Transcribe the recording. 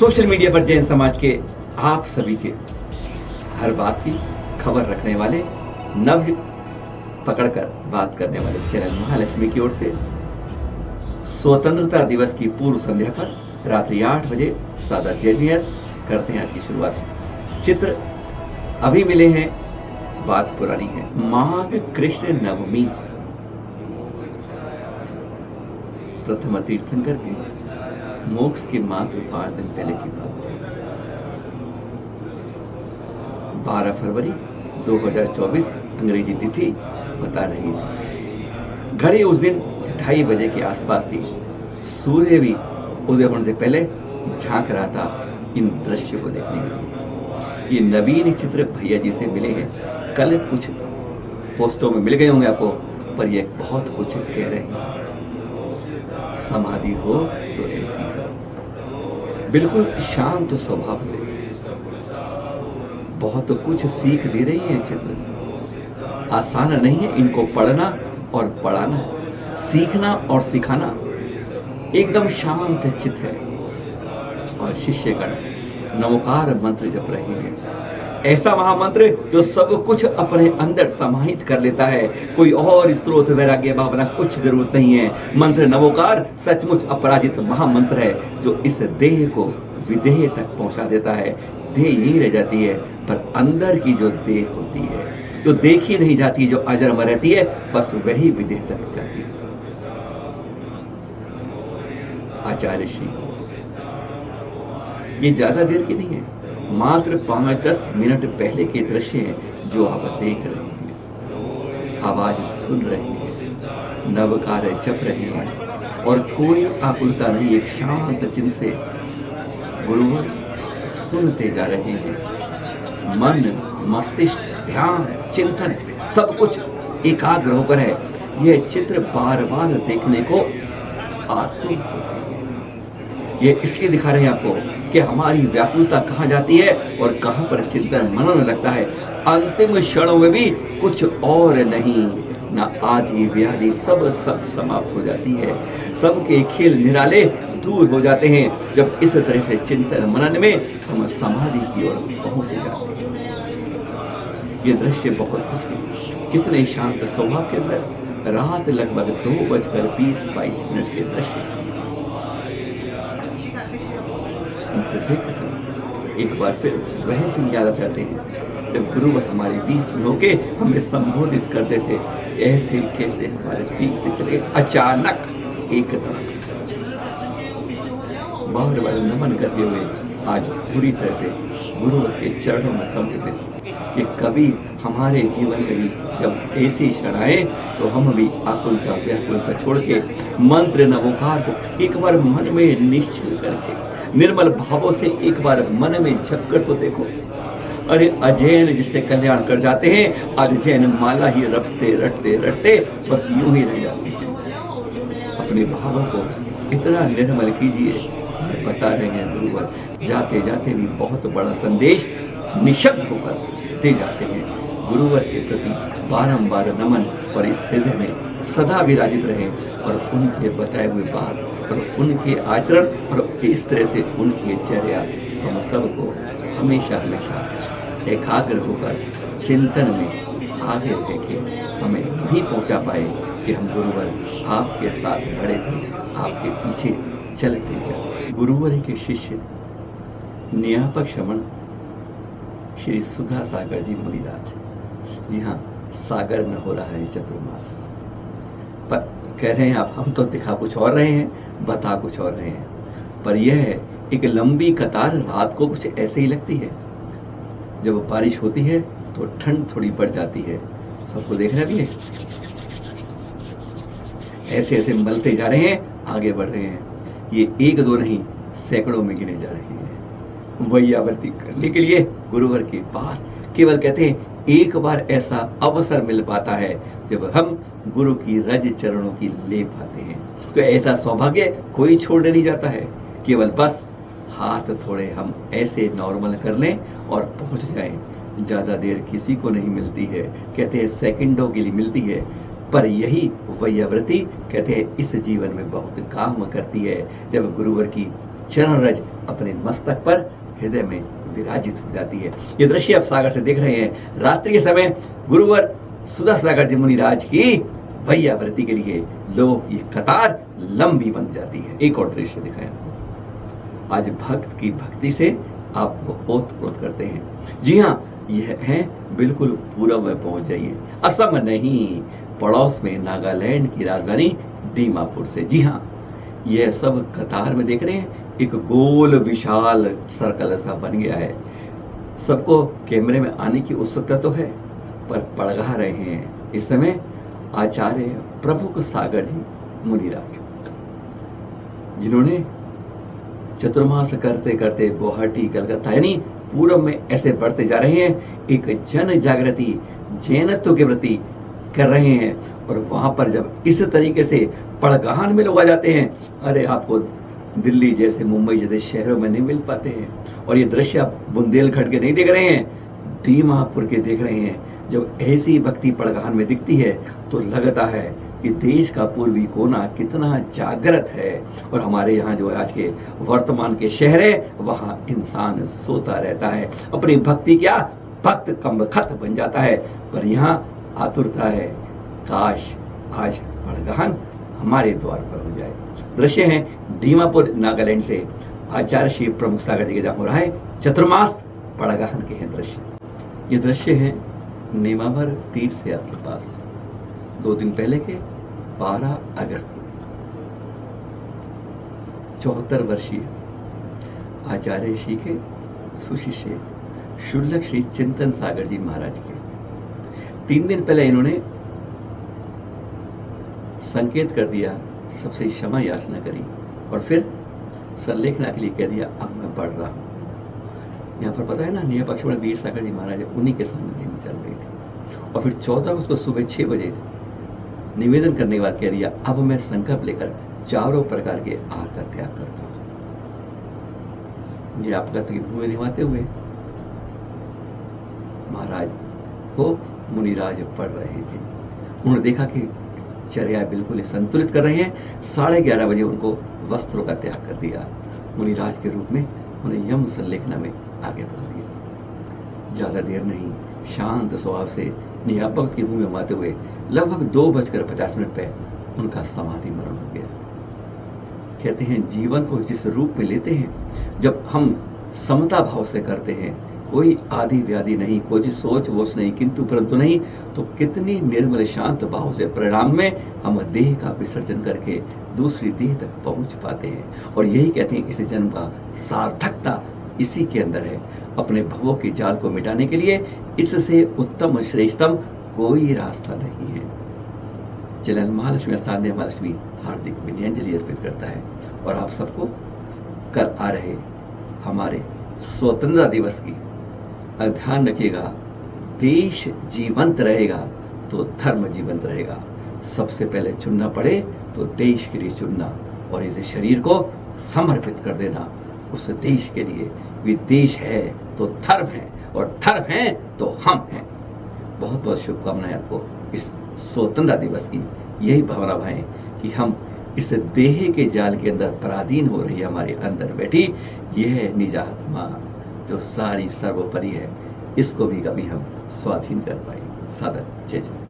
Social media पर जैन समाज के आप सभी के हर बात की खबर रखने वाले, नब्ज पकड़कर बात करने वाले चैनल महालक्ष्मी की ओर से स्वतंत्रता दिवस की पूर्व संध्या पर रात्रि 8 बजे सादा जैनियत करते हैं आज की शुरुआत। चित्र अभी मिले हैं, बात पुरानी है। माघ कृष्ण नवमी, प्रथम तीर्थंकर के मोक्ष के मात्र 5 दिन पहले की बात। 12 फरवरी 2024 अंग्रेजी तिथि बता रही थी। घड़ी उस दिन 2:30 बजे के आसपास थी। सूर्य भी उदय होने से पहले झांक रहा था इन दृश्य को देखने के लिए। ये नवीन चित्र भैया जी से मिले हैं। कल कुछ पोस्टों में मिल गए होंगे आपको, पर ये बहुत कुछ कह रहे हैं। समाधि हो तो ऐसी हो, बिल्कुल शांत स्वभाव से बहुत कुछ सीख दे रही है। चित्र आसान नहीं है इनको पढ़ना और पढ़ाना, सीखना और सिखाना। एकदम शांत चित्त है और शिष्यगण नमोकार मंत्र जप रहे हैं। ऐसा महामंत्र जो सब कुछ अपने अंदर समाहित कर लेता है। कोई और स्त्रोत वैराग्य भावना कुछ जरूरत नहीं है। मंत्र नवोकार सचमुच अपराजित महामंत्र है जो इस देह को विदेह तक पहुंचा देता है। देह यही रह जाती है, पर अंदर की जो देह होती है, जो देखी नहीं जाती, जो अजर रहती है, बस वही विदेह तक जाती है। आचार्य श्री, ये ज्यादा देर की नहीं है, मात्र 5-10 मिनट पहले के दृश्य हैं जो आप देख रहे हैं, आवाज सुन रहे हैं, नवकार जप रहे हैं और कोई आकुलता नहीं। एक शांत चिन्ह से गुरुवर सुनते जा रहे हैं। मन, मस्तिष्क, ध्यान, चिंतन सब कुछ एकाग्र होकर है। यह चित्र बार बार देखने को आतुर होते हैं। ये इसलिए दिखा रहे हैं आपको कि हमारी व्याकुलता कहाँ जाती है और कहाँ पर चिंतन मनन लगता है। अंतिम क्षणों में भी कुछ और नहीं, ना आदि व्याधि सब समाप्त हो जाती है। सबके खेल निराले दूर हो जाते हैं जब इस तरह से चिंतन मनन में हम समाधि की ओर पहुंच जाते हैं। ये दृश्य बहुत कुछ है। कितने शांत स्वभाव के अंदर रात लगभग 2:20-22 के दृश्य एक बार फिर वह दिन याद आ जाते हैं जब गुरु हमारे बीच में होके हमें संबोधित करते थे। ऐसे कैसे हमारे बीच से चले अचानक एकदम। बार बार नमन करते हुए आज पूरी तरह से गुरु के चरणों में समर्पित कि कभी हमारे जीवन में भी जब ऐसे क्षण आए तो हम भी आकुलता व्याकुलता छोड़ के मंत्र नवोकार को एक बार मन में निश्चल करके निर्मल भावों से एक बार मन में जप कर तो देखो। अरे अजैन जिससे कल्याण कर जाते हैं, आज जैन माला ही रटते रटते रटते बस यूं ही रह जाते हैं। अपने भावों को इतना निर्मल कीजिए, बता रहे हैं गुरुवर। जाते जाते भी बहुत बड़ा संदेश निशब्द होकर दे जाते हैं। गुरुवर के प्रति बारंबार नमन और इस हृदय में सदा विराजित रहे और उनके बताए हुए बात और उनके आचरण और इस तरह से उनकी चर्या हम सबको हमेशा हमेशा एकाग्र होकर चिंतन में आगे लेके हमें वहीं पहुंचा पाए कि हम गुरुवर आपके साथ बड़े थे, आपके पीछे चलते जाए। गुरुवर के शिष्य नियापक श्रमण श्री सुधा सागर जी मुनिराज, जी हाँ, सागर में हो रहा है चतुर्मास। पर कह रहे हैं आप, हम तो दिखा कुछ और रहे हैं, बता कुछ और रहे हैं, पर यह है एक लंबी कतार रात को कुछ ऐसे ही लगती है। जब बारिश होती है तो ठंड थोड़ी बढ़ जाती है। सबको देखना भी है। ऐसे ऐसे मलते जा रहे हैं, आगे बढ़ रहे हैं। ये 1-2 नहीं, सैकड़ों में गिने जा रहे हैं। वैयावर्ती करने के लिए गुरुवर के पास केवल कहते हैं एक बार ऐसा अवसर मिल पाता है जब हम गुरु की रज चरणों की ले पाते हैं। तो ऐसा सौभाग्य कोई छोड़ने नहीं जाता है। केवल बस हाथ थोड़े हम ऐसे नॉर्मल कर लें और पहुंच जाएं। ज़्यादा देर किसी को नहीं मिलती है, कहते हैं सेकंडों के लिए मिलती है, पर यही वैयावृत्ति कहते हैं इस जीवन में बहुत काम करती है। जब गुरुवर की चरण रज अपने मस्तक पर हृदय में विराजित हो जाती है। ये दृश्य आप सागर से देख रहे हैं। रात्रि के समय गुरुवर सुधा सागर जी मुनिराज की वैयावृत्ति के लिए लोगों की कतार लंबी बन जाती है। एक और दृश्य दिखाया, आज भक्त की भक्ति से आपको ओतप्रोत करते हैं। जी हाँ, यह है बिल्कुल पूरब में पहुंच जाइए, असम नहीं, पड़ोस में नागालैंड की राजधानी दीमापुर से। जी हाँ, यह सब कतार में देख रहे हैं, एक गोल विशाल सर्कल ऐसा बन गया है। सबको कैमरे में आने की उत्सुकता तो है, पर पड़गा रहे हैं इस समय आचार्य प्रमुख सागर जी मुनिराज, जिन्होंने चतुर्मास करते करते गुवाहाटी, कलकत्ता यानी पूर्व में ऐसे बढ़ते जा रहे हैं, एक जन जागृति जैनत्व के प्रति कर रहे हैं। और वहां पर जब इस तरीके से पड़गान में लोग आ जाते हैं, अरे आपको दिल्ली जैसे, मुंबई जैसे शहरों में नहीं मिल पाते हैं। और ये दृश्य आप बुंदेलखंड के नहीं देख रहे हैं, दीमापुर के देख रहे हैं। जब ऐसी भक्ति पड़गान में दिखती है तो लगता है कि देश का पूर्वी कोना कितना जागृत है। और हमारे यहाँ जो आज के वर्तमान के शहर है, वहाँ इंसान सोता रहता है, अपनी भक्ति क्या भक्त कमबख्त बन जाता है। पर यहाँ आतुरता है, काश आज पड़गान हमारे द्वार पर हो जाए। दृश्य है दीमापुर नागालैंड से आचार्य श्री प्रमुख सागर जी के जहाँ हो रहा है चतुर्मास पड़गान के हैं दृश्य। ये दृश्य है नेमावर तीर्थ से आपके पास 2 दिन पहले के 12 अगस्त के 74 वर्षीय आचार्य श्री के सुशिष्य शुल्लक श्री चिंतन सागर जी महाराज के 3 दिन पहले इन्होंने संकेत कर दिया, सबसे क्षमा याचना करी और फिर संलेखना के लिए कह दिया अब मैं पढ़ रहा हूँ। यहाँ पर पता है ना, न्याय पक्ष में वीर सागर जी महाराज उन्हीं के सामने में चल रही थी। और फिर 14 अगस्त को सुबह 6 बजे निवेदन करने के बाद कह दिया अब मैं संकल्प लेकर चारों प्रकार के आहार का त्याग करता हूँ। ये आपका की भूमि निभाते हुए महाराज को मुनिराज पढ़ रहे थे। उन्होंने देखा कि चर्या बिल्कुल ही संतुलित कर रहे हैं। 11:30 बजे उनको वस्त्रों का त्याग कर दिया। मुनिराज के रूप में उन्हें यम संलेखना में आगे बढ़ा दिया। ज़्यादा देर नहीं, शांत स्वभाव से नियापक की भूमि में आते हुए लगभग 2:50 पे उनका समाधि मरण हो गया। कहते हैं जीवन को जिस रूप में लेते हैं, जब हम समता भाव से करते हैं, कोई आदि व्याधि नहीं, कोई सोच वोच नहीं, किंतु परंतु नहीं, तो कितनी निर्मल शांत भाव से परिणाम में हम देह का विसर्जन करके दूसरी देह तक पहुंच पाते हैं। और यही कहते हैं इस जन्म का सार्थकता इसी के अंदर है। अपने भवों के जाल को मिटाने के लिए इससे उत्तम श्रेष्ठतम कोई रास्ता नहीं है। चलन महालक्ष्मी स्थान महालक्ष्मी हार्दिक विनयांजलि अर्पित करता है। और आप सबको कल आ रहे हमारे स्वतंत्रता दिवस की ध्यान रखिएगा, देश जीवंत रहेगा तो धर्म जीवंत रहेगा। सबसे पहले चुनना पड़े तो देश के लिए चुनना और इस शरीर को समर्पित कर देना उस देश के लिए। भी देश है तो धर्म है और धर्म है तो हम हैं। बहुत बहुत शुभकामनाएं आपको इस स्वतंत्रता दिवस की। यही भावना भाएं कि हम इस देह के जाल के अंदर पराधीन हो रही है, हमारे अंदर बैठी यह निजात्मा जो सारी सर्वोपरि है, इसको भी कभी हम स्वाधीन कर पाए। सादर जय जय।